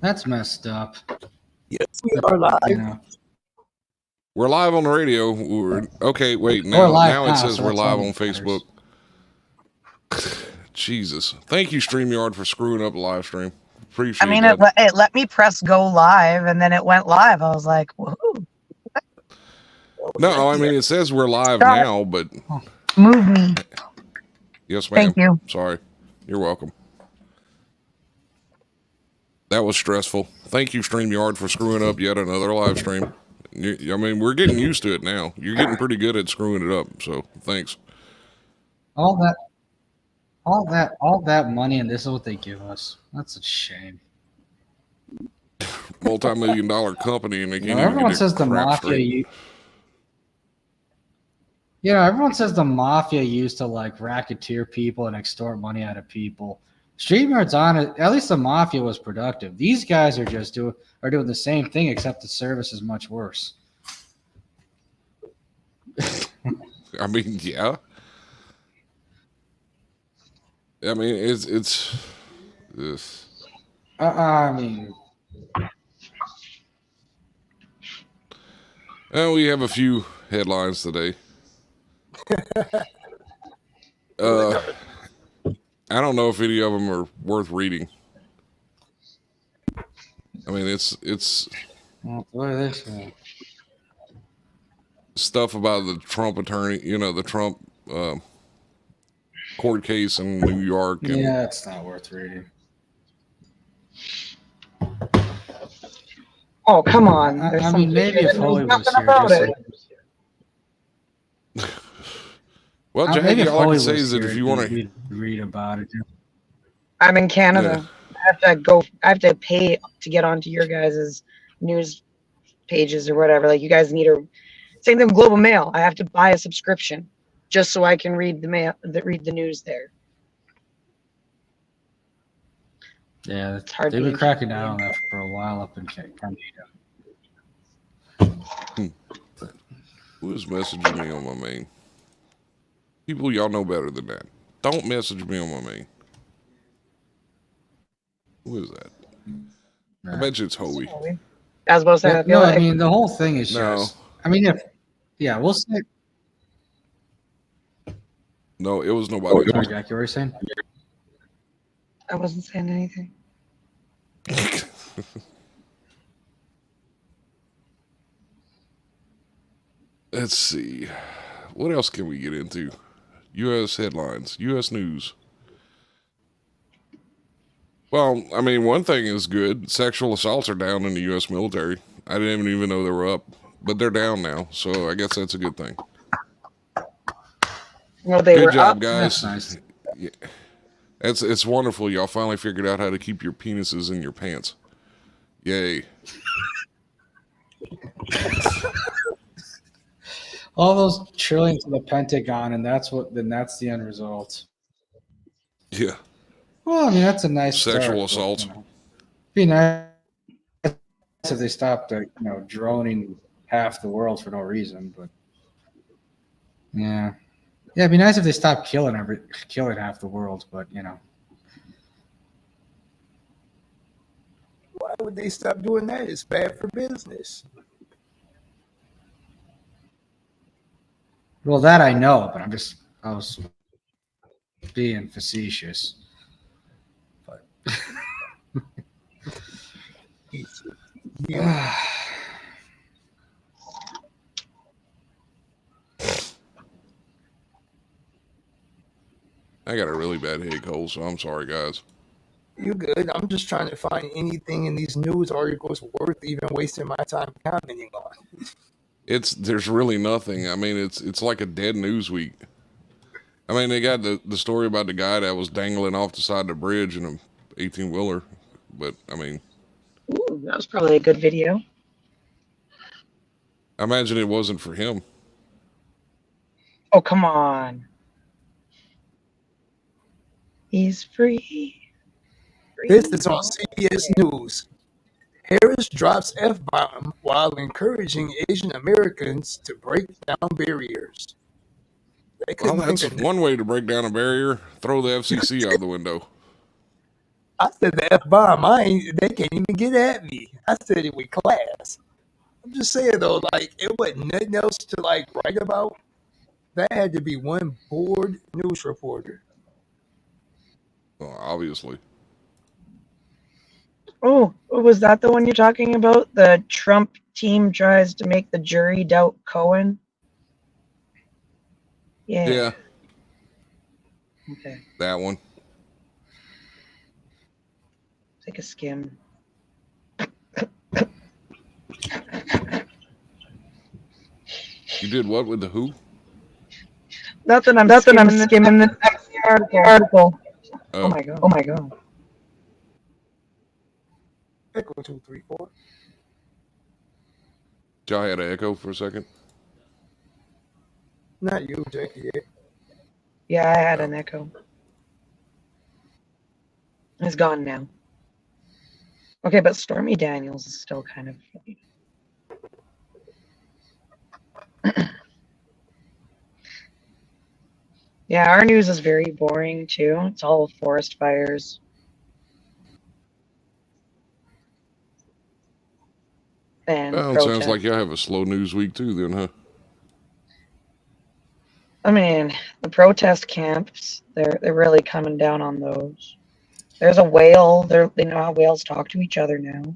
That's messed up. Yes, we are live. You know. We're live on the radio. Okay, wait. Now it says we're live on Facebook. Jesus. Thank you, StreamYard, for screwing up the live stream. Appreciate that. It let me press go live, and then it went live. I was like, woohoo. No, I mean, it says we're live now, but... Move me. Yes, ma'am. Thank you. Sorry. You're welcome. That was stressful. Thank you, StreamYard, for screwing up yet another live stream. I mean, we're getting used to it now. You're getting pretty good at screwing it up, so thanks. All that money, and this is what they give us. That's a shame. Multi-million-dollar company, and they can't everyone says the mafia. Everyone says the mafia used to like racketeer people and extort money out of people. StreamYard's on it. At least the mafia was productive. These guys are just doing the same thing, except the service is much worse. I mean, yeah. I mean, it's. I mean, we have a few headlines today. I don't know if any of them are worth reading. I mean, it's stuff about the Trump attorney, the Trump court case in New York. Yeah, it's not worth reading. Oh, come on. I mean, maybe if Holy was here. Well, Jackie, all I can say is that if you want to read about it. I'm in Canada. Yeah. I have to pay to get onto your guys' news pages or whatever. Like, you guys need same thing with Global Mail. I have to buy a subscription just so I can read the news there. Yeah, they've been cracking down on that for a while up in Canada. Who is messaging me on my main? People, y'all know better than that. Don't message me on my main. Who is that? I bet you it's Hoey. I was about to say no, I mean, the whole thing is just... I mean, we'll say... No, it was nobody. Sorry, Jackie, what were you saying? I wasn't saying anything. Let's see. What else can we get into? U.S. headlines, U.S. news. Well, I mean, one thing is good. Sexual assaults are down in the U.S. military. I didn't even know they were up, but they're down now, so I guess that's a good thing. Well, good job, up. guys. That's nice. Yeah. It's wonderful. Y'all finally figured out how to keep your penises in your pants. Yay. All those trillions to the Pentagon, and that's the end result. Yeah. Well, I mean, that's a nice sexual assault. Be nice if they stopped, droning half the world for no reason. But yeah, it'd be nice if they stopped killing half the world. But why would they stop doing that? It's bad for business. Well, that I know, but I was being facetious. But yeah. I got a really bad head cold, so I'm sorry, guys. You're good. I'm just trying to find anything in these news articles worth even wasting my time commenting on. There's really nothing. I mean, it's like a dead news week. I mean, they got the story about the guy that was dangling off the side of the bridge in an 18-wheeler, but I mean, ooh, that was probably a good video. I imagine it wasn't for him. Oh, come on. He's free. This is on CBS News. Harris drops F-bomb while encouraging Asian Americans to break down barriers. Well, that's one way to break down a barrier. Throw the FCC out the window. I said the F-bomb. They can't even get at me. I said it with class. I'm just saying though, like it wasn't nothing else to like write about. That had to be one bored news reporter. Well, obviously. Oh, was that the one you're talking about? The Trump team tries to make the jury doubt Cohen? Yeah. Yeah, Okay. that one. Take a skim. You did what with the who? Nothing. I'm skimming the article. Oh my god. Oh my god. Echo 234. Y'all had an echo for a second. Not you, Jackie. Yeah, I had an echo. It's gone now. Okay, but Stormy Daniels is still kind of funny. Yeah, our news is very boring too. It's all forest fires. And Well, it sounds like y'all have a slow news week too, then, huh? I mean, the protest camps, they're really coming down on those. There's a whale. They know how whales talk to each other now.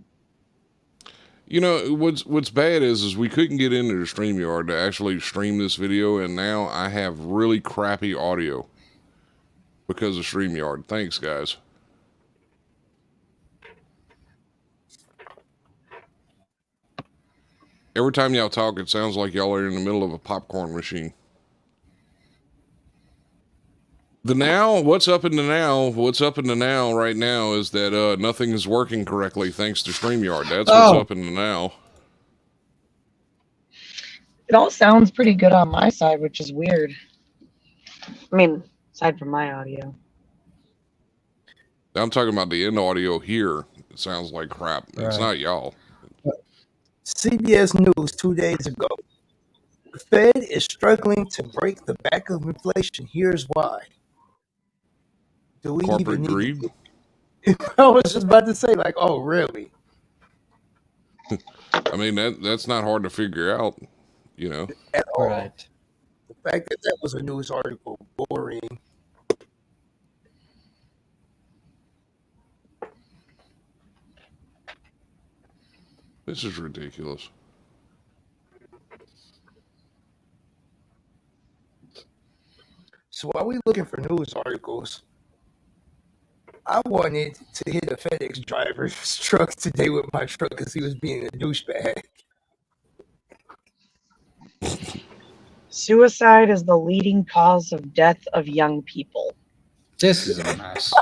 You know, what's bad is we couldn't get into the StreamYard to actually stream this video, and now I have really crappy audio because of StreamYard. Thanks, guys. Every time y'all talk, it sounds like y'all are in the middle of a popcorn machine. The now, what's up in the now? What's up in the now right now is that nothing is working correctly thanks to StreamYard. That's what's up in the now. It all sounds pretty good on my side, which is weird. I mean, aside from my audio. I'm talking about the end audio here. It sounds like crap. It's Right. not y'all. CBS News 2 days ago. The Fed is struggling to break the back of inflation. Here's why. Do we Corporate even need greed. I was just about to say, like, oh, really? I mean, that's not hard to figure out, you know. At all. Right. The fact that that was a news article, boring. This is ridiculous. So while we looking for news articles, I wanted to hit a FedEx driver's truck today with my truck because he was being a douchebag. Suicide is the leading cause of death of young people. This is a mess.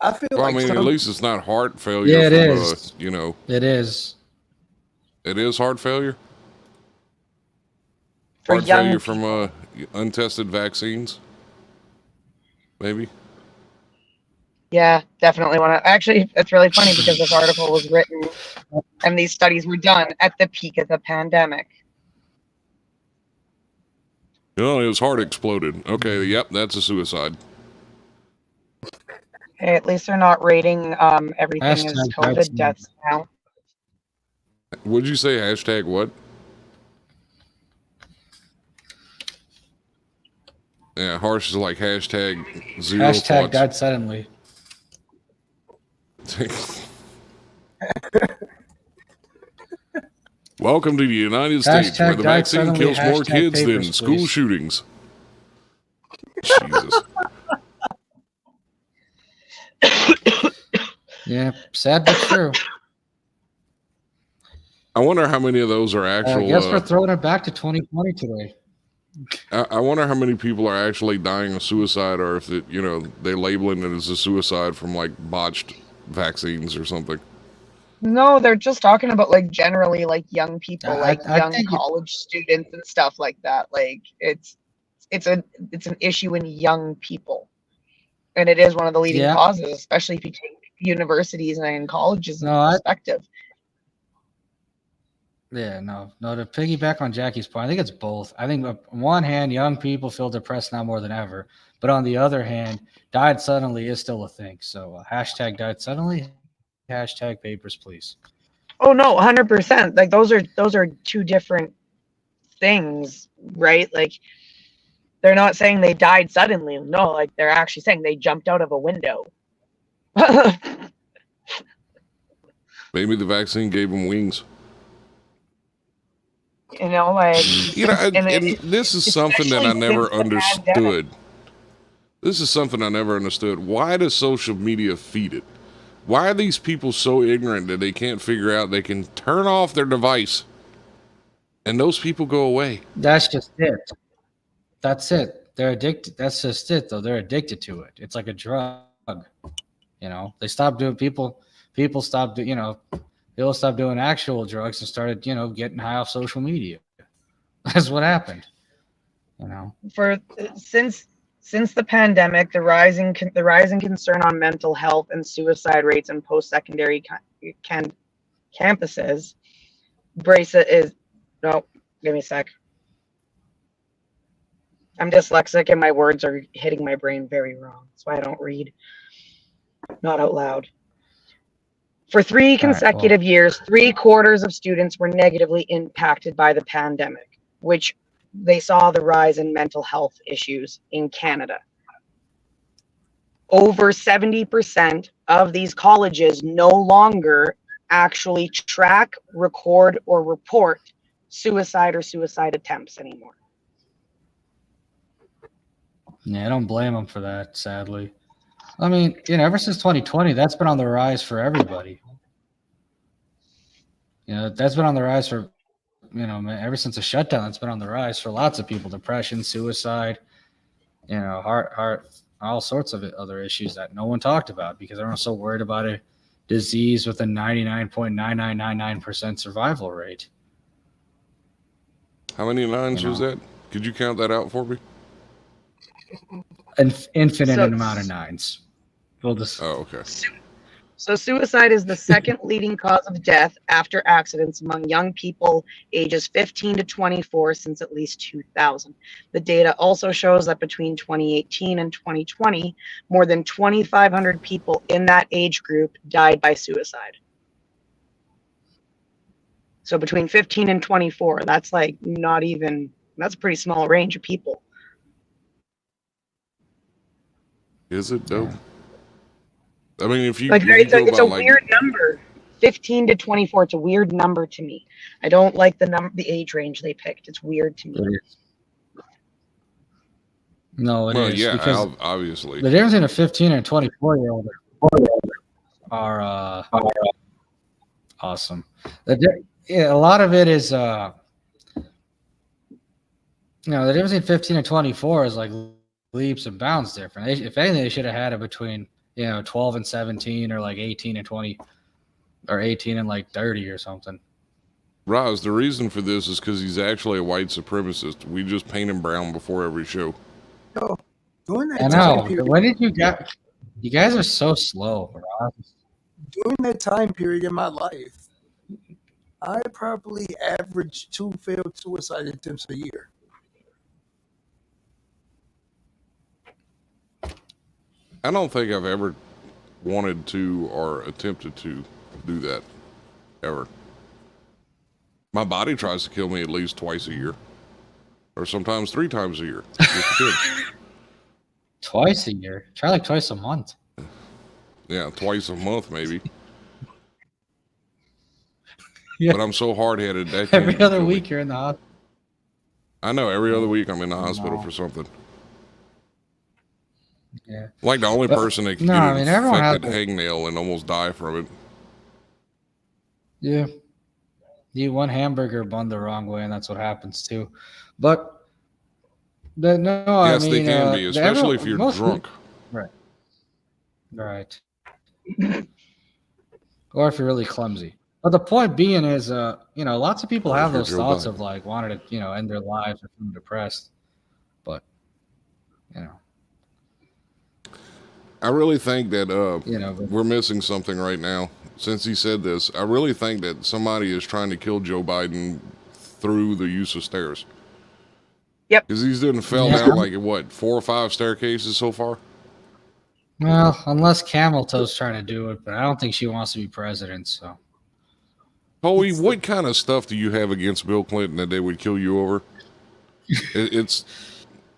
I feel Well, like I mean, at least it's not heart failure. Yeah, it from, is. You know, It is. it is heart failure. For Heart young failure people. from untested vaccines. Maybe. Yeah, definitely want to. Actually, it's really funny because this article was written and these studies were done at the peak of the pandemic. No, his heart exploded. Okay, yep, that's a suicide. Hey, at least they're not rating everything as Hashtag COVID vaccine. deaths now. Would you say hashtag what? Yeah, harsh is like hashtag zero Hashtag thoughts. died suddenly. Welcome to the United States, where the died vaccine suddenly, kills more hashtag kids than papers, school please. shootings. Jesus. Yeah, sad but true. I wonder how many of those are I actual. guess we're throwing it back to 2020 today. I wonder how many people are actually dying of suicide, or if it, you know, they labeling it as a suicide from like botched vaccines or something. No, they're just talking about like generally like young people, I like young think college students and stuff like that. Like it's an issue in young people, and it is one of the leading Yeah. causes, especially if you take universities and colleges into No, perspective. Yeah, no. To piggyback on Jackie's point, I think it's both. I think on one hand, young people feel depressed now more than ever, but on the other hand, died suddenly is still a thing. So hashtag died suddenly, hashtag papers, please. Oh no, 100%. Like those are two different things, right? Like they're not saying they died suddenly. No, like they're actually saying they jumped out of a window. Maybe the vaccine gave them wings. You know, like You know, and and this is something that I especially never since the pandemic. understood. This is something I never understood. Why does social media feed it? Why are these people so ignorant that they can't figure out they can turn off their device and those people go away? That's just it. That's it. They're addicted. That's just it, though. They're addicted to it. It's like a drug. You know, they stopped doing people stopped, people stopped doing actual drugs and started, getting high off social media. That's what happened. You know, For since the pandemic, the rising concern on mental health and suicide rates in post-secondary campuses. Brace is no, give me a sec. I'm dyslexic and my words are hitting my brain very wrong. That's why I don't read, not out loud. For 3 consecutive years, 3/4 of students were negatively impacted by the pandemic, which they saw the rise in mental health issues in Canada. Over 70% of these colleges no longer actually track, record, or report suicide or suicide attempts anymore. yeah, I don't blame them for that, sadly. I mean, ever since 2020, that's been on the rise for everybody. That's been on the rise for, ever since the shutdown, it's been on the rise for lots of people. Depression, suicide, heart, all sorts of other issues that no one talked about because everyone's so worried about a disease with a 99.9999% survival rate. How many nines was that? Could you count that out for me? An infinite amount of nines. We'll just. Oh, okay. So suicide is the second leading cause of death after accidents among young people ages 15 to 24 since at least 2000. The data also shows that between 2018 and 2020, more than 2,500 people in that age group died by suicide. So between 15 and 24, that's like that's a pretty small range of people. Is it though? I mean, if you like, if it's a weird number. 15 to 24. It's a weird number to me. I don't like the age range they picked. It's weird to me. No, it is. Yeah, because obviously. The difference in a 15 and 24-year-old are awesome. A lot of it is, the difference in 15 and 24 is like leaps and bounds different. If anything, they should have had it between 12 and 17 or like 18 and 20 or 18 and like 30 or something. Roz, the reason for this is because he's actually a white supremacist. We just paint him brown before every show. Oh, during that I know. When did you get? You guys are so slow, Roz. During that time period in my life, I probably averaged 2 failed suicide attempts a year. I don't think I've ever wanted to or attempted to do that, ever. My body tries to kill me at least twice a year, or sometimes 3 times a year. Twice a year? Try like twice a month. Yeah, twice a month maybe. Yeah. But I'm so hard-headed that every other week you're in the hospital. I know, every other week I'm in the hospital for something. Yeah. Like the only person that can get an infected hangnail and almost die from it. Yeah. You eat one hamburger bun the wrong way, and that's what happens too. But no, yes, I mean, they can be, especially if you're drunk. Right. Right. Or if you're really clumsy. But the point being is, lots of people have those thoughts of like wanting to, end their lives or feeling depressed. But, I really think that we're missing something right now. since he said this, I really think that somebody is trying to kill Joe Biden through the use of stairs. Yep. Because he's done fell Yeah. down like, what, 4 or 5 staircases so far? Well, unless Camel Toe's trying to do it, but I don't think she wants to be president. So Hoey, what kind of stuff do you have against Bill Clinton that they would kill you over? It's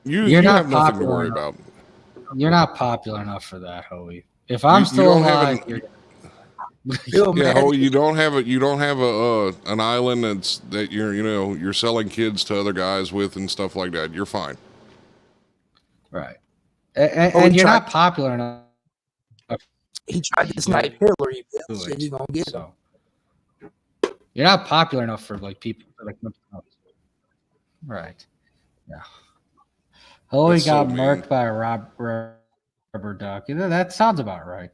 you You're not have nothing to popular worry enough. about. you're not popular enough for that, Hoey. If I'm You still don't have alive, an- you're Bill Yeah, Mack, Hoey, you don't have an island that you're selling kids to other guys with and stuff like that. You're fine. right, and, Hoey you're tried- not popular enough. he tried to snipe Hillary. Bill to said it, he's gonna get him. So you're not popular enough for like people. Right. Yeah. Hoey That's so got mean. murked by a rubber duck. That sounds about right.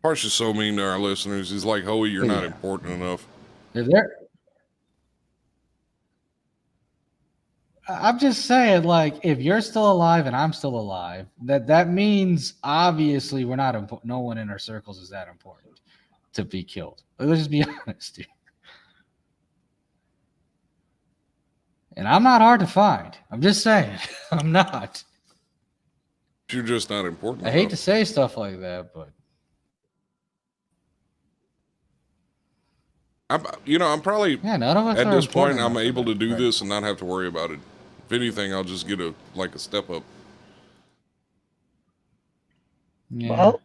Harsh is so mean to our listeners. He's like, Hoey, you're not Yeah. important enough. If they're, I'm just saying, like, if you're still alive and I'm still alive, that means obviously we're not important. No one in our circles is that important to be killed. Let's just be honest here. And I'm not hard to find. I'm just saying, I'm not. You're just not important I hate enough. to say stuff like that, but I'm probably yeah, none of us at are this point. important I'm enough able for to do that. this and not have to worry about it. If anything, I'll just get a step up. Yeah. Well,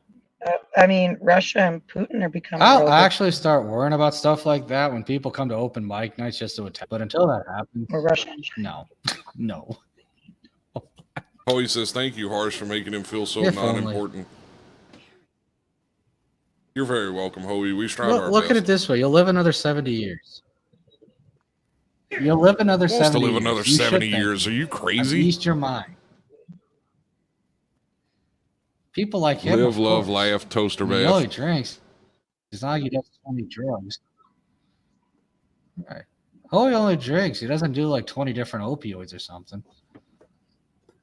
I mean, Russia and Putin are becoming. I'll real actually start worrying about stuff like that when people come to open mic nights just to attack. But until that happens, Or Russia and no, no. Hoey says, thank you, Harsh, for making him feel so If only. non-important. You're very welcome, Hoey. We strive our Look best. at it this way: you'll live another 70 years. You'll live another Who wants 70 to live another years. You should 70 think. years? Are you At crazy? least your mind. People like him. Live, of love, course. laugh, toaster You know he bath. drinks. It's not like he does 20 drugs. Right. Oh, he only drinks. He doesn't do like 20 different opioids or something.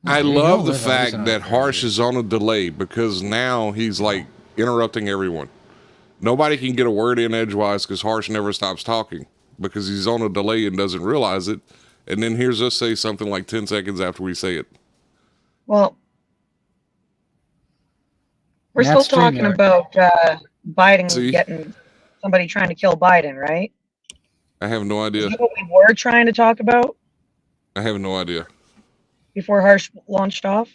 I He'll love the live at least fact another that 30 Harsh years. is on a delay because now he's like interrupting everyone. Nobody can get a word in edgewise because Harsh never stops talking because he's on a delay and doesn't realize it. And then hears us say something like 10 seconds after we say it. Well, we're That's still talking StreamYard. about Biden See? getting somebody trying to kill Biden, right? I have no Is idea. that what we were trying to talk about I have no idea. before Harsh launched off?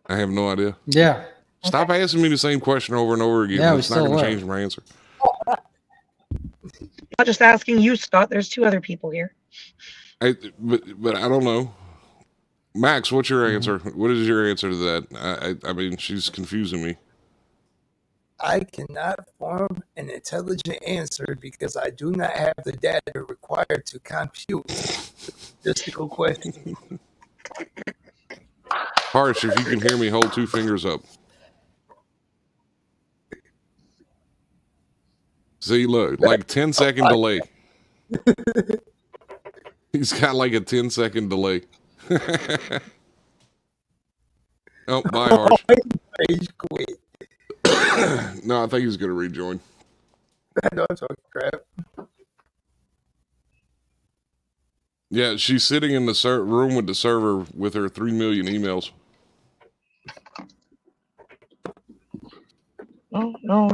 I have no idea. Yeah. Stop asking me the same question over and over again. Yeah, we It's not still going to were. change my answer. Not just asking you, Scott. There's 2 other people here. But I don't know. Max, what's your Mm-hmm. answer? What is your answer to that? I mean, she's confusing me. I cannot form an intelligent answer because I do not have the data required to compute statistical questions. Harsh, if you can hear me, hold 2 fingers up. See, look, like 10-second delay. He's got like a 10-second delay. Oh, bye, Harsh. Page quit. No, I think he's going to rejoin. I know I'm talking crap. Yeah, she's sitting in the room with the server with her 3 million emails. No.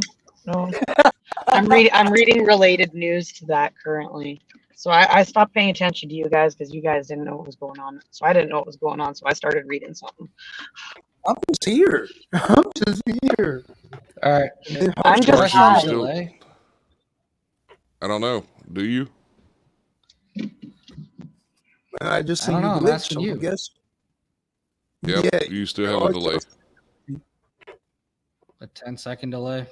I'm reading related news to that currently. So I stopped paying attention to you guys because you guys didn't know what was going on. So I didn't know what was going on. So I started reading something. I'm just here. I'm just here. All right. I'm just Harsh, high. you still- Delay. I don't know. Do you? I just I seen don't you know, I'm glitch, asking so I you. guess. Yep, Yeah, you still have a delay. A 10-second delay.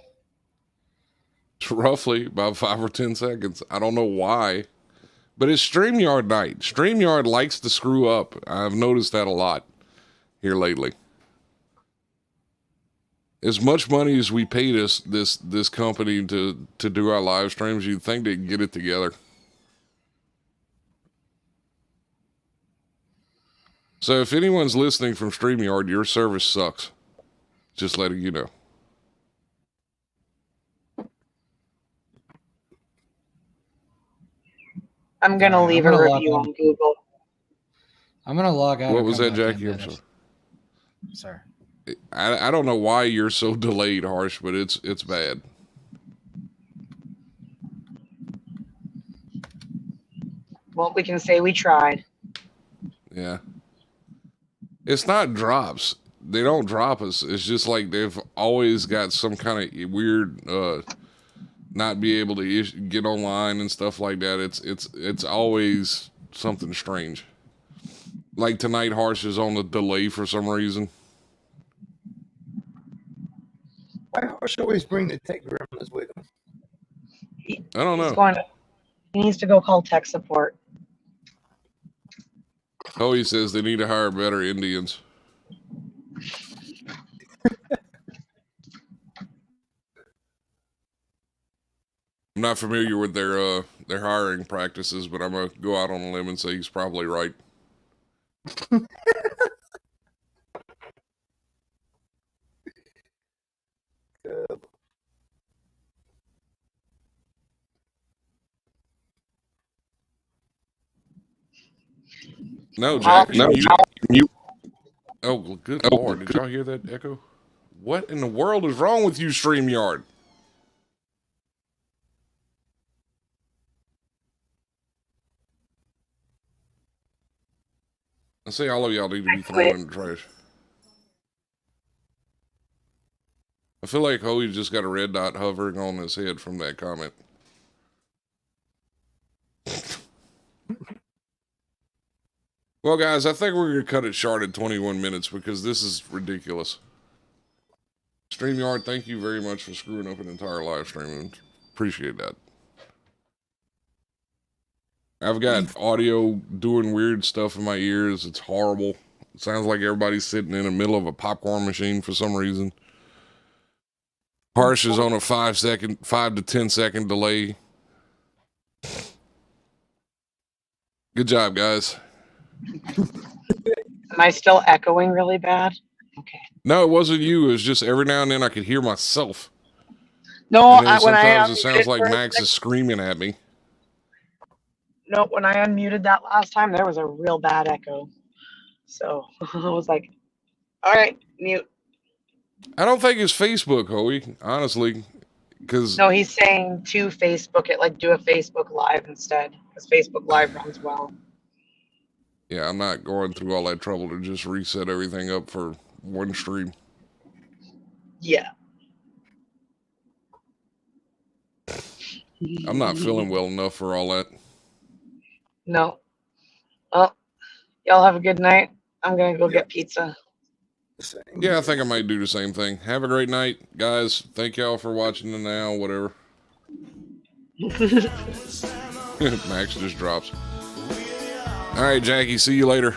It's roughly about 5 or 10 seconds. I don't know why, but it's StreamYard night. StreamYard likes to screw up. I've noticed that a lot here lately. As much money as we pay this company to do our live streams, you'd think they'd get it together. So if anyone's listening from StreamYard, your service sucks. Just letting you know. I'm gonna Alright, leave I'm a gonna log review on. on Google. I'm gonna log out. What and was come that, back in a Jackie? I'm minute. sorry. Sorry. I don't know why you're so delayed, Harsh, but it's bad. Well, we can say we tried. Yeah. It's not drops. They don't drop us. It's just like they've always got some kind of weird not be able to get online and stuff like that. It's always something strange. Like tonight, Harsh is on the delay for some reason. Why Harsh always bring the tech gremlins with him? I don't He's know. going to, he needs to go call tech support. Oh, he says they need to hire better Indians. I'm not familiar with their hiring practices, but I'm gonna go out on a limb and say he's probably right. No, Jack. No, you. Oh, good lord! Did y'all hear that echo? What in the world is wrong with you, StreamYard? I say all of y'all need to be thrown in the trash. I feel like Hoey just got a red dot hovering on his head from that comment. Well, guys, I think we're going to cut it short at 21 minutes because this is ridiculous. StreamYard, thank you very much for screwing up an entire live stream. And appreciate that. I've got audio doing weird stuff in my ears. It's horrible. It sounds like everybody's sitting in the middle of a popcorn machine for some reason. Harsh is on a 5 to 10 second delay. Good job, guys. am I still echoing really bad? Okay. No, it wasn't you. It was just every now and then I could hear myself. No, And then when I sometimes it sounds like for a Max sec- is screaming at me. no, when I unmuted that last time, there was a real bad echo. So I was like, all right, mute. I don't think it's Facebook, Hoey, honestly, because No, he's saying to Facebook it, like do a Facebook Live instead, because Facebook Live runs well. yeah, I'm not going through all that trouble to just reset everything up for one stream. Yeah. I'm not feeling well enough for all that. No. Well, y'all have a good night. I'm gonna go get pizza. Same. Yeah, I think I might do the same thing. Have a great night, guys. Thank y'all for watching the now, whatever. Max just drops. All right, Jackie, see you later.